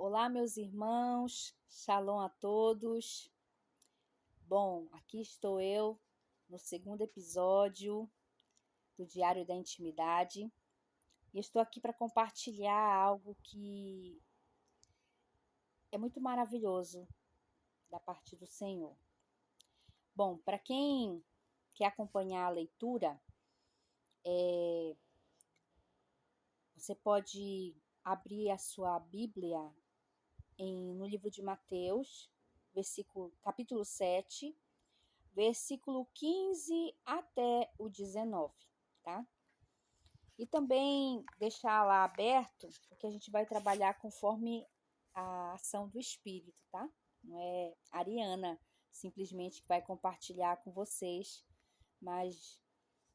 Olá, meus irmãos, shalom a todos. Bom, aqui estou eu no segundo episódio do Diário da Intimidade e estou aqui para compartilhar algo que é muito maravilhoso da parte do Senhor. Bom, para quem quer acompanhar a leitura, você pode abrir a sua Bíblia no livro de Mateus, capítulo 7, versículo 15 até o 19, tá? E também deixar lá aberto, porque a gente vai trabalhar conforme a ação do Espírito, tá? Não é a Ariana simplesmente que vai compartilhar com vocês, mas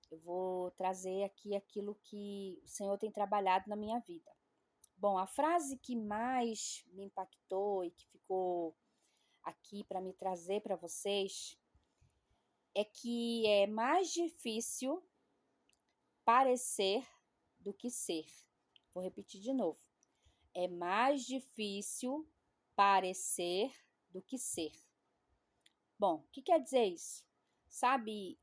eu vou trazer aqui aquilo que o Senhor tem trabalhado na minha vida. Bom, a frase que mais me impactou e que ficou aqui para me trazer para vocês é que é mais difícil parecer do que ser. Vou repetir de novo. É mais difícil parecer do que ser. Bom, o que quer dizer isso? Sabe,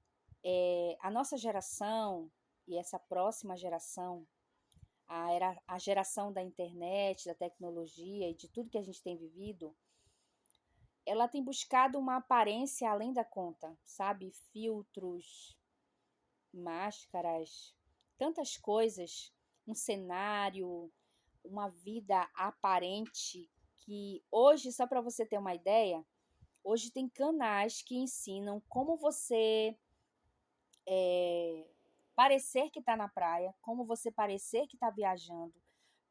a nossa geração e essa próxima geração, a geração da internet, da tecnologia e de tudo que a gente tem vivido, ela tem buscado uma aparência além da conta, sabe? Filtros, máscaras, tantas coisas, um cenário, uma vida aparente que hoje, só para você ter uma ideia, hoje tem canais que ensinam como você parecer que está na praia, como você parecer que está viajando,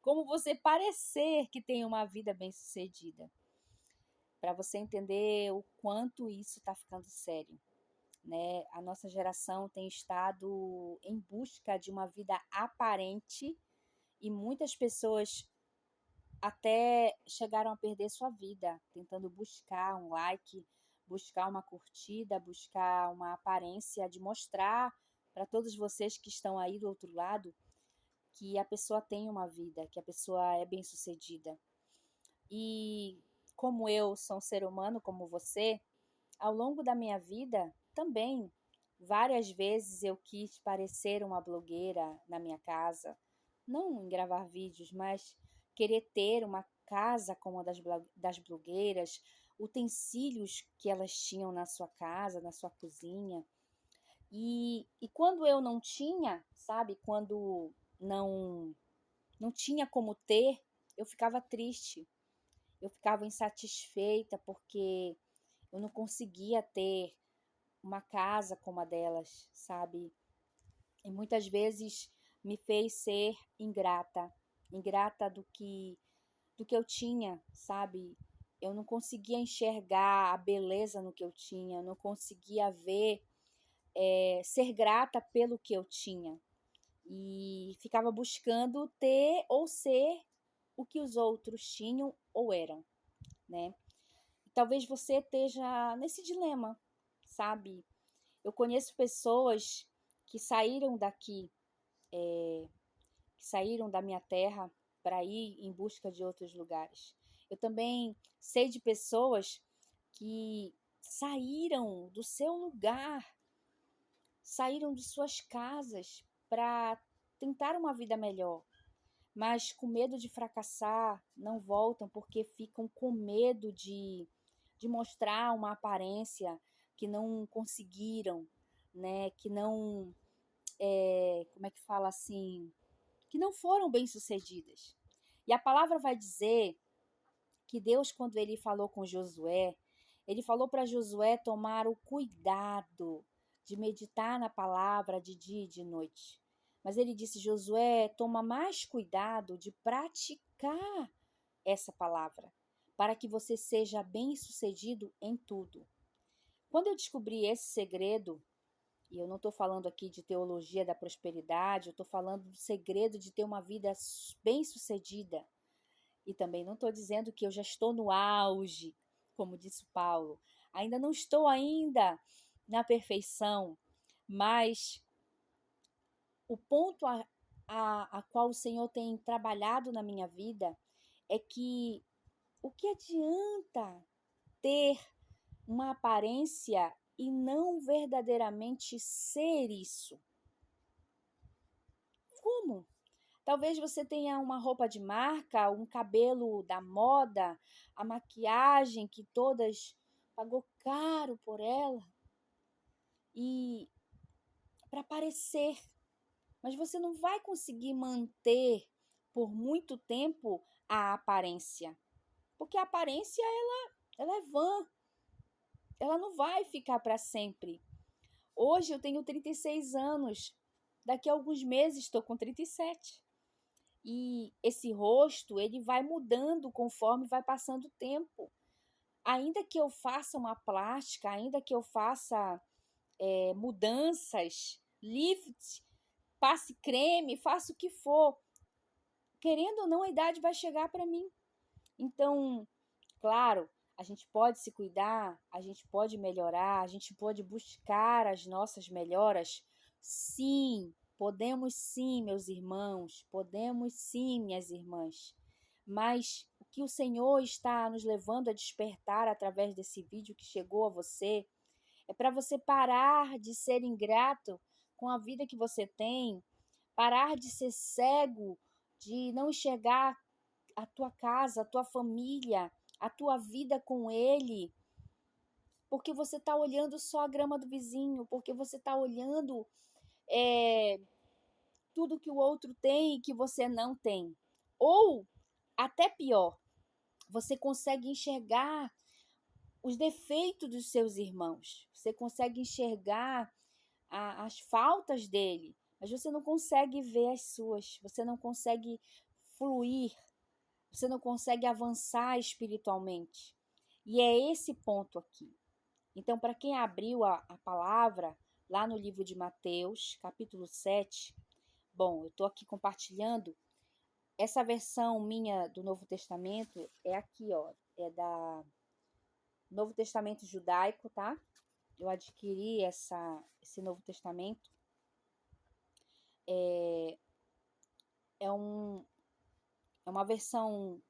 como você parecer que tem uma vida bem-sucedida, para você entender o quanto isso está ficando sério. Né? A nossa geração tem estado em busca de uma vida aparente e muitas pessoas até chegaram a perder sua vida tentando buscar um like, buscar uma curtida, buscar uma aparência de mostrar para todos vocês que estão aí do outro lado que a pessoa tem uma vida, que a pessoa é bem-sucedida. E como eu sou um ser humano como você, ao longo da minha vida, também, várias vezes eu quis parecer uma blogueira na minha casa. Não em gravar vídeos, mas querer ter uma casa como a das blogueiras, utensílios que elas tinham na sua casa, na sua cozinha. E quando eu não tinha, sabe? Quando não tinha como ter, eu ficava triste. Eu ficava insatisfeita porque eu não conseguia ter uma casa como a delas, sabe? E muitas vezes me fez ser ingrata, ingrata do que eu tinha, sabe? Eu não conseguia enxergar a beleza no que eu tinha, eu não conseguia ver, ser grata pelo que eu tinha. E ficava buscando ter ou ser o que os outros tinham ou eram, né? Talvez você esteja nesse dilema, sabe? Eu conheço pessoas que saíram daqui, que saíram da minha terra para ir em busca de outros lugares. Eu também sei de pessoas que saíram do seu lugar, saíram de suas casas para tentar uma vida melhor, mas com medo de fracassar, não voltam porque ficam com medo de mostrar uma aparência que não conseguiram, né? Que não, como é que fala assim? Que não foram bem-sucedidas. E a palavra vai dizer que Deus, quando ele falou com Josué, ele falou para Josué tomar o cuidado de meditar na palavra de dia e de noite. Mas ele disse: Josué, toma mais cuidado de praticar essa palavra, para que você seja bem-sucedido em tudo. Quando eu descobri esse segredo, e eu não estou falando aqui de teologia da prosperidade, eu estou falando do segredo de ter uma vida bem-sucedida. E também não estou dizendo que eu já estou no auge, como disse Paulo. Ainda não estou ainda na perfeição, mas o ponto a qual o Senhor tem trabalhado na minha vida é que O que adianta ter uma aparência e não verdadeiramente ser isso? Como? Talvez você tenha uma roupa de marca, um cabelo da moda, a maquiagem que todas pagou caro por ela e para parecer, mas você não vai conseguir manter por muito tempo a aparência, porque a aparência ela é vã, ela não vai ficar para sempre. Hoje eu tenho 36 anos, daqui a alguns meses estou com 37. E esse rosto, ele vai mudando conforme vai passando o tempo. Ainda que eu faça uma plástica, ainda que eu faça mudanças, lift, passe creme, faça o que for, querendo ou não, a idade vai chegar para mim. Então, claro, a gente pode se cuidar, a gente pode melhorar, a gente pode buscar as nossas melhoras. Sim, podemos sim, meus irmãos, podemos sim, minhas irmãs. Mas o que o Senhor está nos levando a despertar através desse vídeo que chegou a você é para você parar de ser ingrato com a vida que você tem, parar de ser cego, de não enxergar a tua casa, a tua família, a tua vida com Ele, porque você está olhando só a grama do vizinho, porque você está olhando tudo que o outro tem e que você não tem. Ou, até pior, você consegue enxergar os defeitos dos seus irmãos, você consegue enxergar as faltas dele, mas você não consegue ver as suas, você não consegue fluir, você não consegue avançar espiritualmente. E é esse ponto aqui. Então, para quem abriu a palavra lá no livro de Mateus, capítulo 7, bom, eu estou aqui compartilhando. Essa versão minha do Novo Testamento é aqui, ó, é da Novo Testamento judaico, tá? Eu adquiri esse Novo Testamento. É uma versão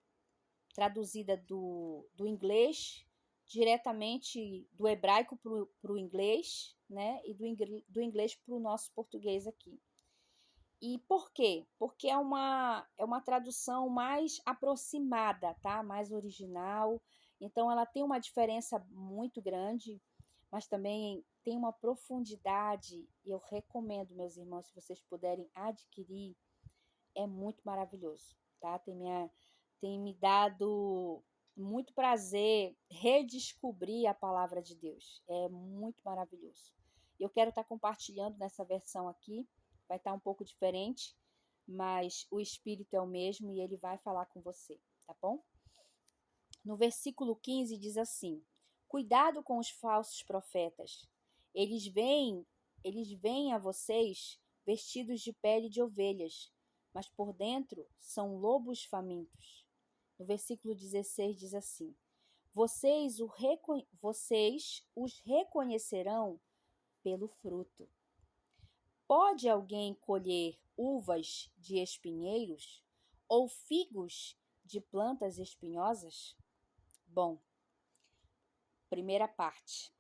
traduzida do inglês, diretamente do hebraico para o inglês, né? E do inglês para o nosso português aqui. E por quê? Porque é uma tradução mais aproximada, tá? Mais original. Então, ela tem uma diferença muito grande, mas também tem uma profundidade. E eu recomendo, meus irmãos, se vocês puderem adquirir, é muito maravilhoso, tá? Tem me dado muito prazer redescobrir a palavra de Deus. É muito maravilhoso. Eu quero estar compartilhando nessa versão aqui. Vai estar um pouco diferente, mas o Espírito é o mesmo e ele vai falar com você, tá bom? No versículo 15 diz assim: Cuidado com os falsos profetas. Eles vêm a vocês vestidos de pele de ovelhas, mas por dentro são lobos famintos. No versículo 16 diz assim: vocês os reconhecerão pelo fruto. Pode alguém colher uvas de espinheiros ou figos de plantas espinhosas? Bom, primeira parte.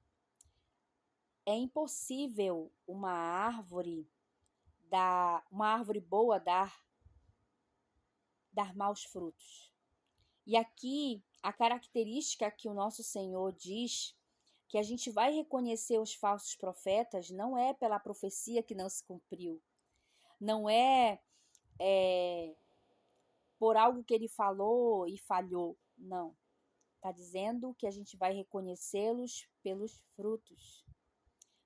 É impossível uma árvore boa dar maus frutos. E aqui a característica que o nosso Senhor diz que a gente vai reconhecer os falsos profetas não é pela profecia que não se cumpriu, não é por algo que ele falou e falhou, não. Está dizendo que a gente vai reconhecê-los pelos frutos,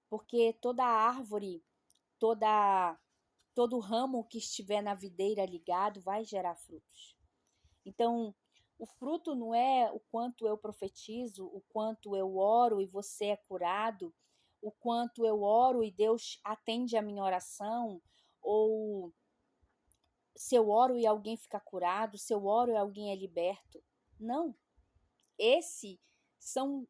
porque toda árvore, todo ramo que estiver na videira ligado vai gerar frutos. Então, o fruto não é o quanto eu profetizo, o quanto eu oro e você é curado, o quanto eu oro e Deus atende a minha oração, ou se eu oro e alguém fica curado, se eu oro e alguém é liberto. Não. Esses são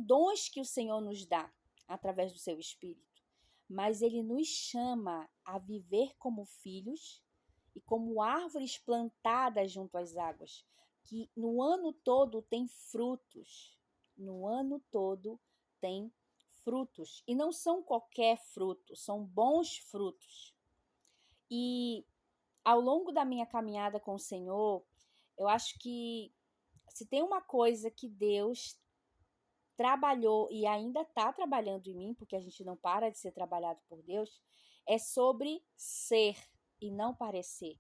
dons que o Senhor nos dá através do seu Espírito. Mas Ele nos chama a viver como filhos e como árvores plantadas junto às águas, que no ano todo tem frutos. No ano todo tem frutos. E não são qualquer fruto, são bons frutos. E ao longo da minha caminhada com o Senhor, eu acho que se tem uma coisa que Deus trabalhou e ainda está trabalhando em mim, porque a gente não para de ser trabalhado por Deus, é sobre ser e não parecer.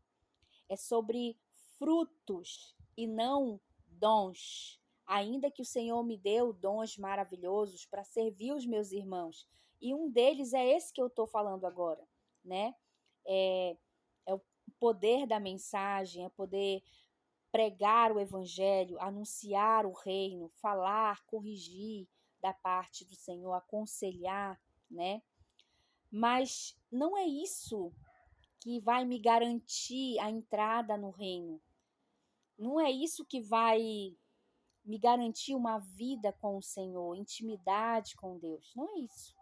É sobre frutos e não dons. Ainda que o Senhor me deu dons maravilhosos para servir os meus irmãos. E um deles é esse que eu estou falando agora, né? É o poder da mensagem, é poder pregar o evangelho, anunciar o reino, falar, corrigir da parte do Senhor, aconselhar, né? Mas não é isso que vai me garantir a entrada no reino. Não é isso que vai me garantir uma vida com o Senhor, intimidade com Deus. Não é isso.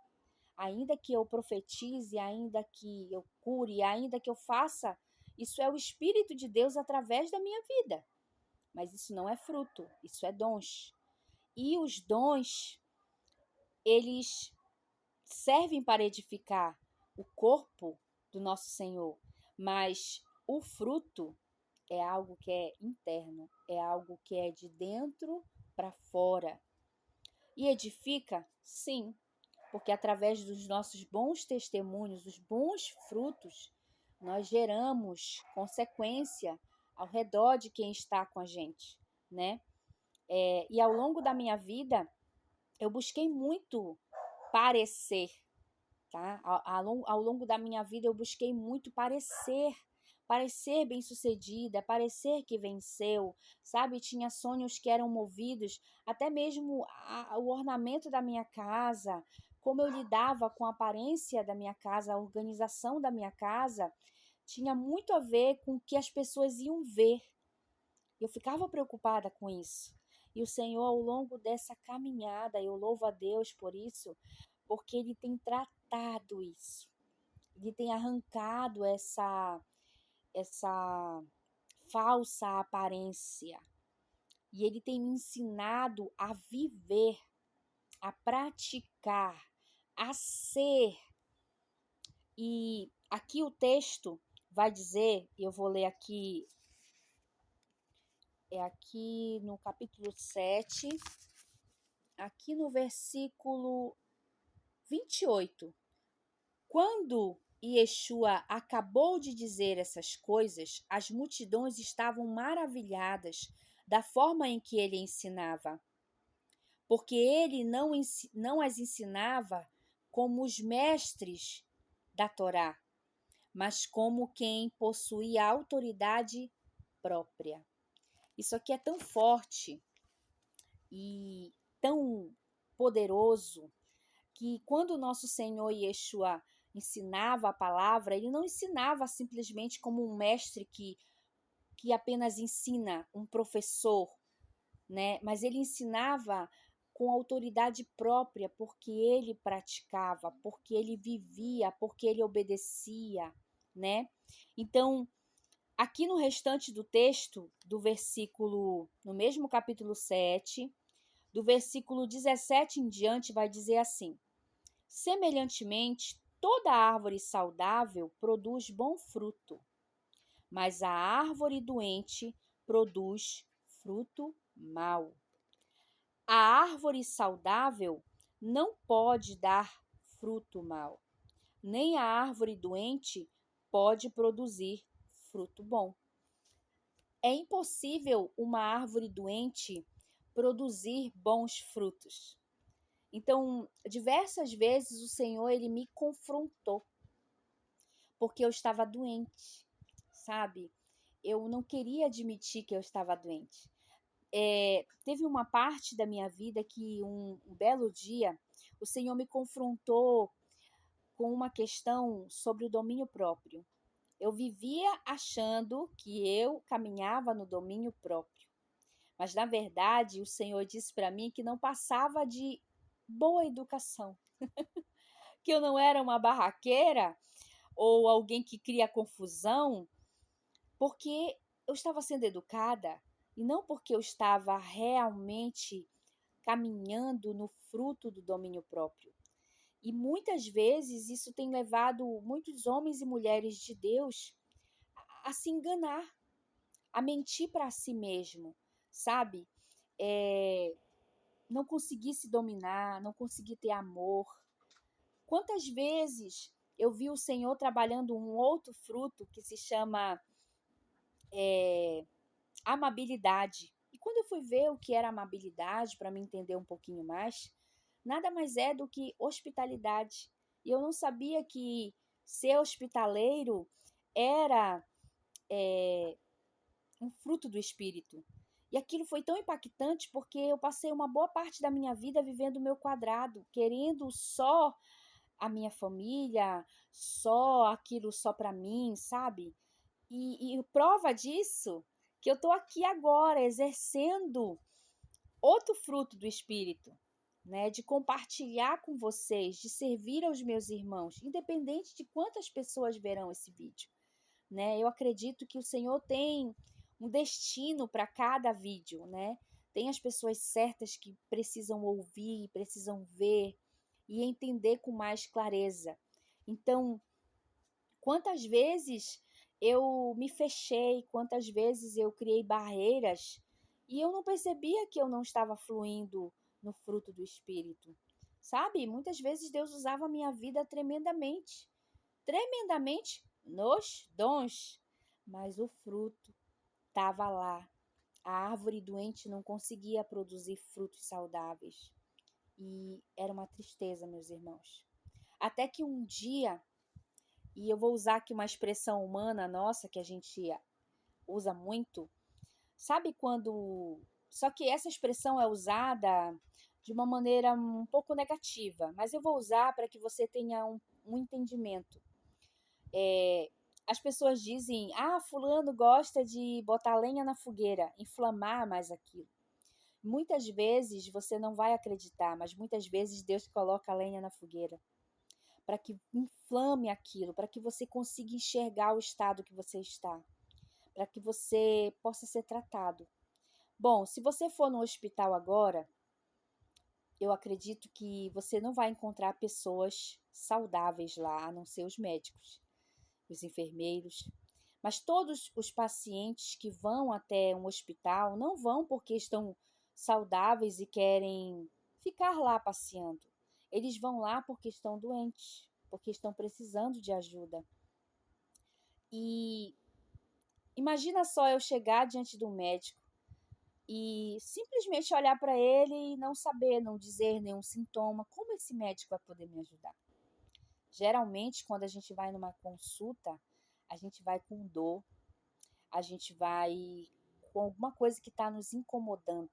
Ainda que eu profetize, ainda que eu cure, ainda que eu faça, isso é o Espírito de Deus através da minha vida. Mas isso não é fruto, isso é dons. E os dons, eles servem para edificar o corpo do nosso Senhor, mas o fruto é algo que é interno, é algo que é de dentro para fora. E edifica? Sim, porque através dos nossos bons testemunhos, os bons frutos, nós geramos consequência ao redor de quem está com a gente, né? E ao longo da minha vida, eu busquei muito parecer, tá? Ao longo da minha vida, eu busquei muito parecer bem-sucedida, parecer que venceu, sabe? Tinha sonhos que eram movidos, até mesmo o ornamento da minha casa, como eu lidava com a aparência da minha casa, a organização da minha casa, tinha muito a ver com o que as pessoas iam ver. Eu ficava preocupada com isso. E o Senhor, ao longo dessa caminhada, eu louvo a Deus por isso, porque Ele tem tratado isso. Ele tem arrancado essa falsa aparência. E Ele tem me ensinado a viver, a praticar, a ser. E aqui o texto vai dizer, eu vou ler aqui, é aqui no capítulo 7, aqui no versículo 28. Quando Yeshua acabou de dizer essas coisas, as multidões estavam maravilhadas da forma em que ele ensinava, porque ele não as ensinava como os mestres da Torá, mas como quem possuía autoridade própria. Isso aqui é tão forte e tão poderoso que quando o nosso Senhor Yeshua ensinava a palavra, ele não ensinava simplesmente como um mestre que apenas ensina, um professor, né? Mas ele ensinava com autoridade própria, porque ele praticava, porque ele vivia, porque ele obedecia, né? Então, aqui no restante do texto, do versículo, no mesmo capítulo 7, do versículo 17 em diante, vai dizer assim: semelhantemente, toda árvore saudável produz bom fruto, mas a árvore doente produz fruto mau. A árvore saudável não pode dar fruto mau, nem a árvore doente pode produzir fruto bom. É impossível uma árvore doente produzir bons frutos. Então, diversas vezes o Senhor ele me confrontou, porque eu estava doente, sabe? Eu não queria admitir que eu estava doente. Teve uma parte da minha vida que um belo dia o Senhor me confrontou com uma questão sobre o domínio próprio. Eu vivia achando que eu caminhava no domínio próprio, mas na verdade o Senhor disse para mim que não passava de boa educação, que eu não era uma barraqueira ou alguém que cria confusão, porque eu estava sendo educada, e não porque eu estava realmente caminhando no fruto do domínio próprio. E muitas vezes isso tem levado muitos homens e mulheres de Deus a se enganar, a mentir para si mesmo, sabe? É, não conseguir se dominar, não conseguir ter amor. Quantas vezes eu vi o Senhor trabalhando um outro fruto que se chama amabilidade. E quando eu fui ver o que era amabilidade, para me entender um pouquinho mais, nada mais é do que hospitalidade. E eu não sabia que ser hospitaleiro era um fruto do Espírito. E aquilo foi tão impactante porque eu passei uma boa parte da minha vida vivendo o meu quadrado, querendo só a minha família, só aquilo só para mim, sabe? E prova disso que eu estou aqui agora exercendo outro fruto do Espírito, né? De compartilhar com vocês, de servir aos meus irmãos, independente de quantas pessoas verão esse vídeo, né? Eu acredito que o Senhor tem um destino para cada vídeo, né? Tem as pessoas certas que precisam ouvir, precisam ver e entender com mais clareza. Então, quantas vezes eu me fechei, quantas vezes eu criei barreiras e eu não percebia que eu não estava fluindo no fruto do Espírito. Sabe? Muitas vezes Deus usava a minha vida tremendamente, tremendamente nos dons, mas o fruto estava lá. A árvore doente não conseguia produzir frutos saudáveis. E era uma tristeza, meus irmãos. Até que um dia, e eu vou usar aqui uma expressão humana nossa que a gente usa muito, sabe quando. Só que essa expressão é usada de uma maneira um pouco negativa, mas eu vou usar para que você tenha um entendimento. As pessoas dizem, fulano gosta de botar lenha na fogueira, inflamar mais aquilo. Muitas vezes você não vai acreditar, mas muitas vezes Deus coloca a lenha na fogueira para que inflame aquilo, para que você consiga enxergar o estado que você está, para que você possa ser tratado. Bom, se você for no hospital agora, eu acredito que você não vai encontrar pessoas saudáveis lá, a não ser os médicos, os enfermeiros. Mas todos os pacientes que vão até um hospital não vão porque estão saudáveis e querem ficar lá passeando. Eles vão lá porque estão doentes, porque estão precisando de ajuda. E imagina só eu chegar diante de um médico e simplesmente olhar para ele e não saber, não dizer nenhum sintoma. Como esse médico vai poder me ajudar? Geralmente, quando a gente vai numa consulta, a gente vai com dor, a gente vai com alguma coisa que está nos incomodando,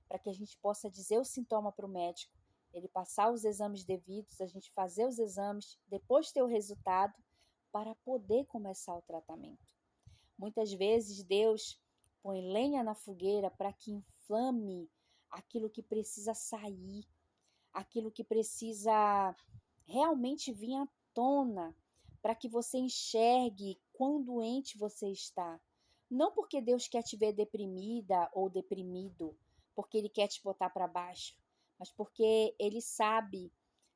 para que a gente possa dizer o sintoma para o médico, ele passar os exames devidos, a gente fazer os exames, depois ter o resultado, para poder começar o tratamento. Muitas vezes Deus põe lenha na fogueira para que inflame aquilo que precisa sair, aquilo que precisa realmente vir à tona, para que você enxergue quão doente você está. Não porque Deus quer te ver deprimida ou deprimido, porque Ele quer te botar para baixo, mas porque Ele sabe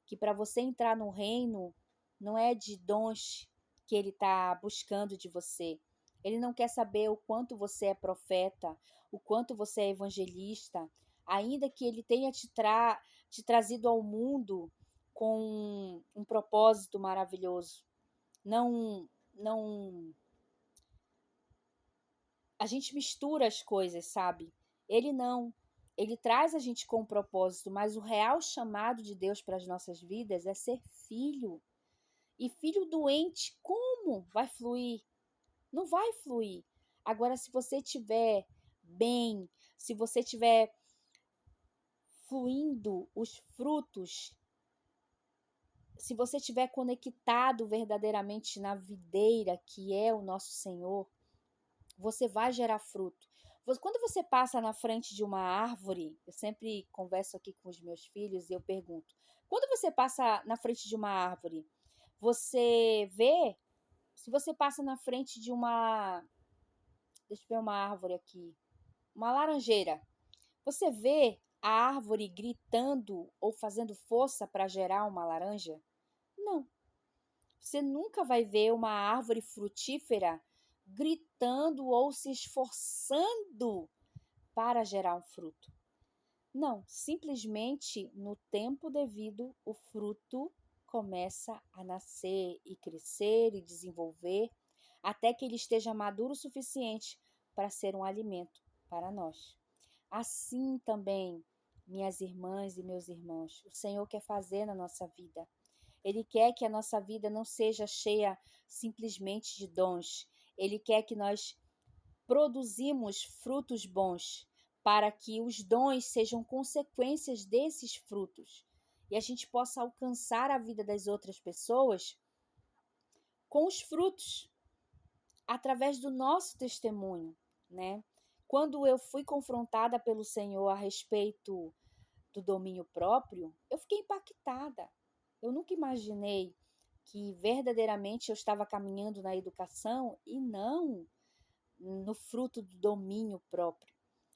que para você entrar no reino, não é de dons que Ele está buscando de você. Ele não quer saber o quanto você é profeta, o quanto você é evangelista, ainda que Ele tenha te trazido ao mundo com um propósito maravilhoso. Não, a gente mistura as coisas, sabe? Ele não. Ele traz a gente com um propósito, mas o real chamado de Deus para as nossas vidas é ser filho. E filho doente, como vai fluir? Não vai fluir. Agora, se você estiver bem, se você estiver fluindo os frutos, se você estiver conectado verdadeiramente na videira que é o nosso Senhor, você vai gerar fruto. Quando você passa na frente de uma árvore, eu sempre converso aqui com os meus filhos e eu pergunto: quando você passa na frente de uma árvore, você vê? Se você passa na frente de uma. Deixa eu ver uma árvore aqui. uma laranjeira. Você vê a árvore gritando ou fazendo força para gerar uma laranja? Não. Você nunca vai ver uma árvore frutífera gritando ou se esforçando para gerar um fruto. Não, simplesmente no tempo devido o fruto começa a nascer e crescer e desenvolver até que ele esteja maduro o suficiente para ser um alimento para nós. Assim também, minhas irmãs e meus irmãos, o Senhor quer fazer na nossa vida. Ele quer que a nossa vida não seja cheia simplesmente de dons. Ele quer que nós produzimos frutos bons, para que os dons sejam consequências desses frutos e a gente possa alcançar a vida das outras pessoas com os frutos, através do nosso testemunho, né? Quando eu fui confrontada pelo Senhor a respeito do domínio próprio, eu fiquei impactada. Eu nunca imaginei que verdadeiramente eu estava caminhando na educação e não no fruto do domínio próprio.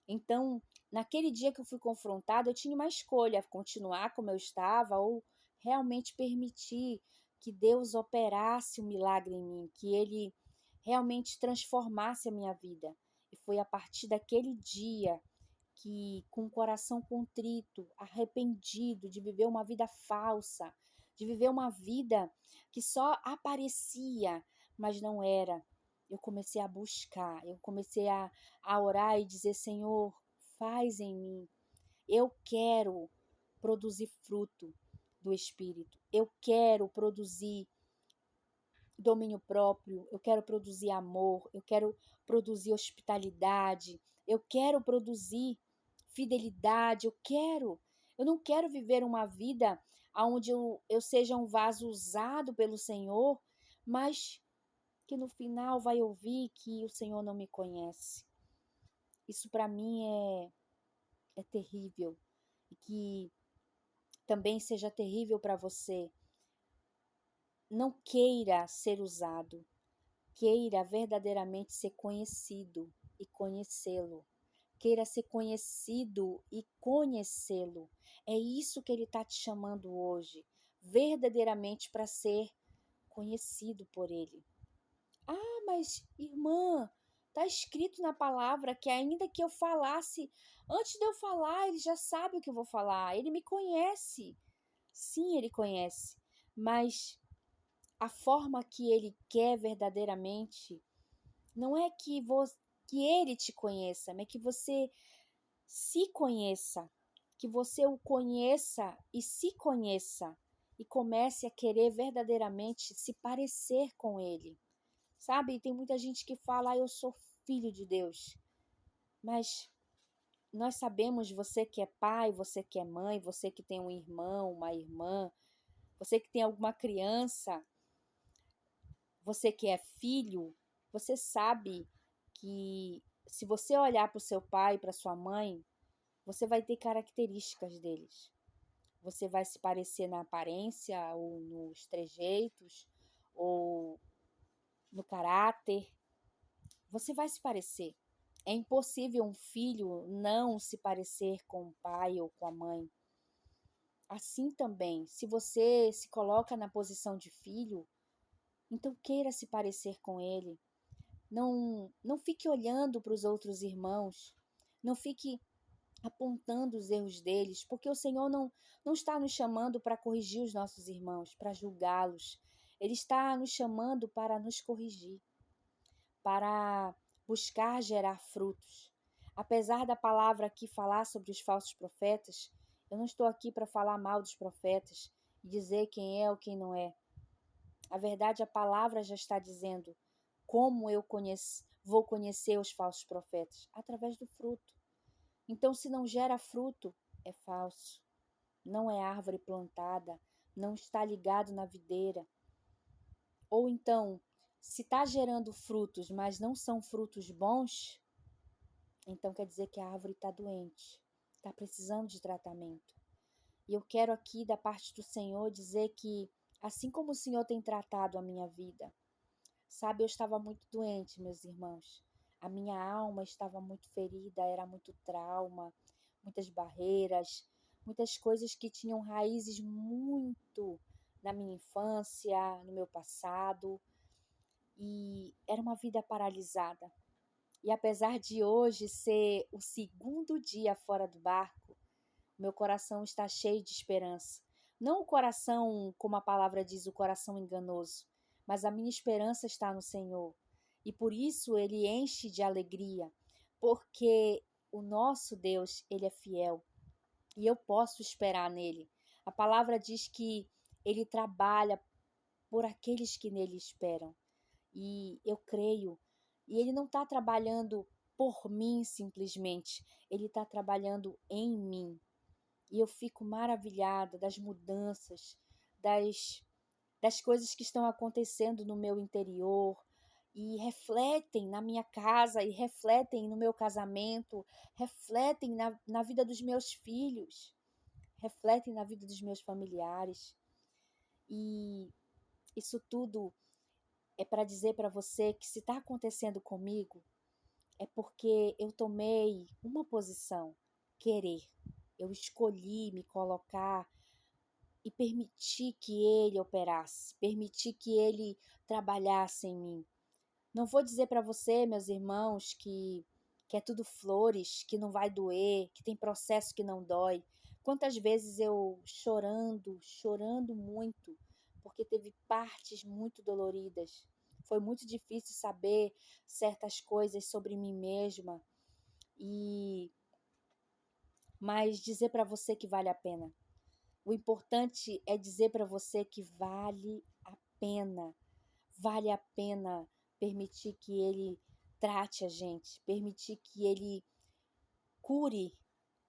Então, naquele dia que eu fui confrontada, eu tinha uma escolha: continuar como eu estava ou realmente permitir que Deus operasse o milagre em mim, que Ele realmente transformasse a minha vida. E foi a partir daquele dia que, com o coração contrito, arrependido de viver uma vida falsa, de viver uma vida que só aparecia, mas não era, eu comecei a buscar, eu comecei a orar e dizer: Senhor, faz em mim. Eu quero produzir fruto do Espírito. Eu quero produzir domínio próprio. Eu quero produzir amor. Eu quero produzir hospitalidade. Eu quero produzir fidelidade. Eu não quero viver uma vida onde eu seja um vaso usado pelo Senhor, mas que no final vai ouvir que o Senhor não me conhece. Isso para mim é terrível. E que também seja terrível para você. Não queira ser usado. Queira verdadeiramente ser conhecido e conhecê-lo. Queira ser conhecido e conhecê-lo. É isso que ele está te chamando hoje. Verdadeiramente para ser conhecido por ele. Ah, mas irmã, está escrito na palavra que ainda que eu falasse, antes de eu falar, ele já sabe o que eu vou falar. Ele me conhece. Sim, ele conhece. Mas a forma que ele quer verdadeiramente não é que ele te conheça, mas que você se conheça. Que você o conheça e se conheça. E comece a querer verdadeiramente se parecer com ele. Sabe, tem muita gente que fala: eu sou filho de Deus. Mas nós sabemos, você que é pai, você que é mãe, você que tem um irmão, uma irmã, você que tem alguma criança, você que é filho, você sabe que se você olhar para o seu pai e para sua mãe, você vai ter características deles. Você vai se parecer na aparência, ou nos trejeitos, ou no caráter. Você vai se parecer. É impossível um filho não se parecer com o pai ou com a mãe. Assim também, se você se coloca na posição de filho, então queira se parecer com ele. Não fique olhando para os outros irmãos. Não fique apontando os erros deles, porque o Senhor não está nos chamando para corrigir os nossos irmãos, para julgá-los. Ele está nos chamando para nos corrigir, para buscar gerar frutos. Apesar da palavra aqui falar sobre os falsos profetas, eu não estou aqui para falar mal dos profetas e dizer quem é ou quem não é. A verdade, a palavra já está dizendo como vou conhecer os falsos profetas, através do fruto. Então, se não gera fruto, é falso. Não é árvore plantada, não está ligado na videira. Ou então, se está gerando frutos, mas não são frutos bons, então quer dizer que a árvore está doente, está precisando de tratamento. E eu quero aqui, da parte do Senhor, dizer que, assim como o Senhor tem tratado a minha vida, sabe, eu estava muito doente, meus irmãos. A minha alma estava muito ferida, era muito trauma, muitas barreiras, muitas coisas que tinham raízes muito na minha infância, no meu passado, e era uma vida paralisada. E apesar de hoje ser o segundo dia fora do barco, meu coração está cheio de esperança. Não o coração, como a palavra diz, o coração enganoso, mas a minha esperança está no Senhor. E por isso ele enche de alegria, porque o nosso Deus, ele é fiel e eu posso esperar nele. A palavra diz que ele trabalha por aqueles que nele esperam. E eu creio. E ele não está trabalhando por mim simplesmente, ele está trabalhando em mim. E eu fico maravilhada das mudanças, das coisas que estão acontecendo no meu interior e refletem na minha casa, e refletem no meu casamento, refletem na vida dos meus filhos, refletem na vida dos meus familiares. E isso tudo é para dizer para você que se está acontecendo comigo, é porque eu tomei uma posição, querer. Eu escolhi me colocar e permitir que ele operasse, permitir que ele trabalhasse em mim. Não vou dizer para você, meus irmãos, que é tudo flores, que não vai doer, que tem processo que não dói. Quantas vezes eu chorando muito, porque teve partes muito doloridas. Foi muito difícil saber certas coisas sobre mim mesma, e mas dizer para você que vale a pena. O importante é dizer para você que vale a pena permitir que ele trate a gente, permitir que ele cure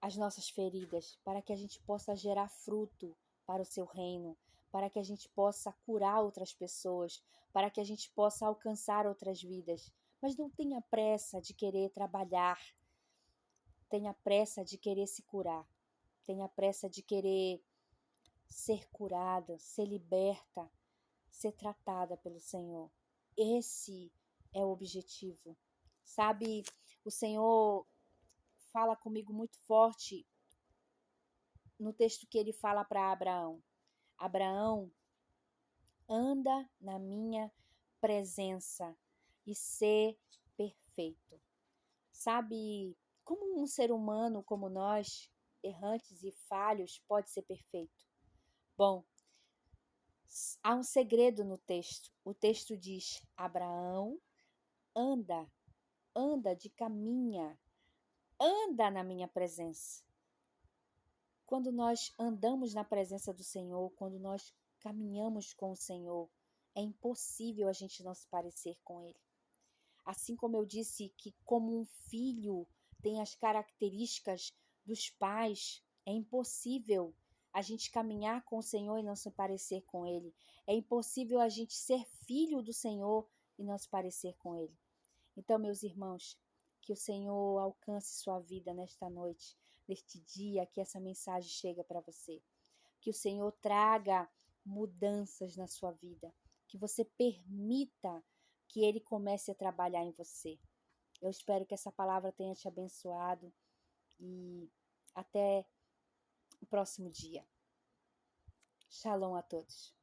as nossas feridas, para que a gente possa gerar fruto para o seu reino, para que a gente possa curar outras pessoas, para que a gente possa alcançar outras vidas. Mas não tenha pressa de querer trabalhar, tenha pressa de querer se curar, tenha pressa de querer ser curada, ser liberta, ser tratada pelo Senhor. Esse é o objetivo. Sabe, o Senhor fala comigo muito forte no texto que ele fala para Abraão. Abraão, anda na minha presença e ser perfeito. Sabe, como um ser humano como nós, errantes e falhos, pode ser perfeito? Bom, há um segredo no texto. O texto diz: Abraão, anda, caminha, anda na minha presença. Quando nós andamos na presença do Senhor, quando nós caminhamos com o Senhor, é impossível a gente não se parecer com Ele. Assim como eu disse que como um filho tem as características dos pais, é impossível a gente caminhar com o Senhor e não se parecer com Ele. É impossível a gente ser filho do Senhor e não se parecer com Ele. Então, meus irmãos, que o Senhor alcance sua vida nesta noite, neste dia que essa mensagem chega para você. Que o Senhor traga mudanças na sua vida. Que você permita que Ele comece a trabalhar em você. Eu espero que essa palavra tenha te abençoado e até o próximo dia. Shalom a todos.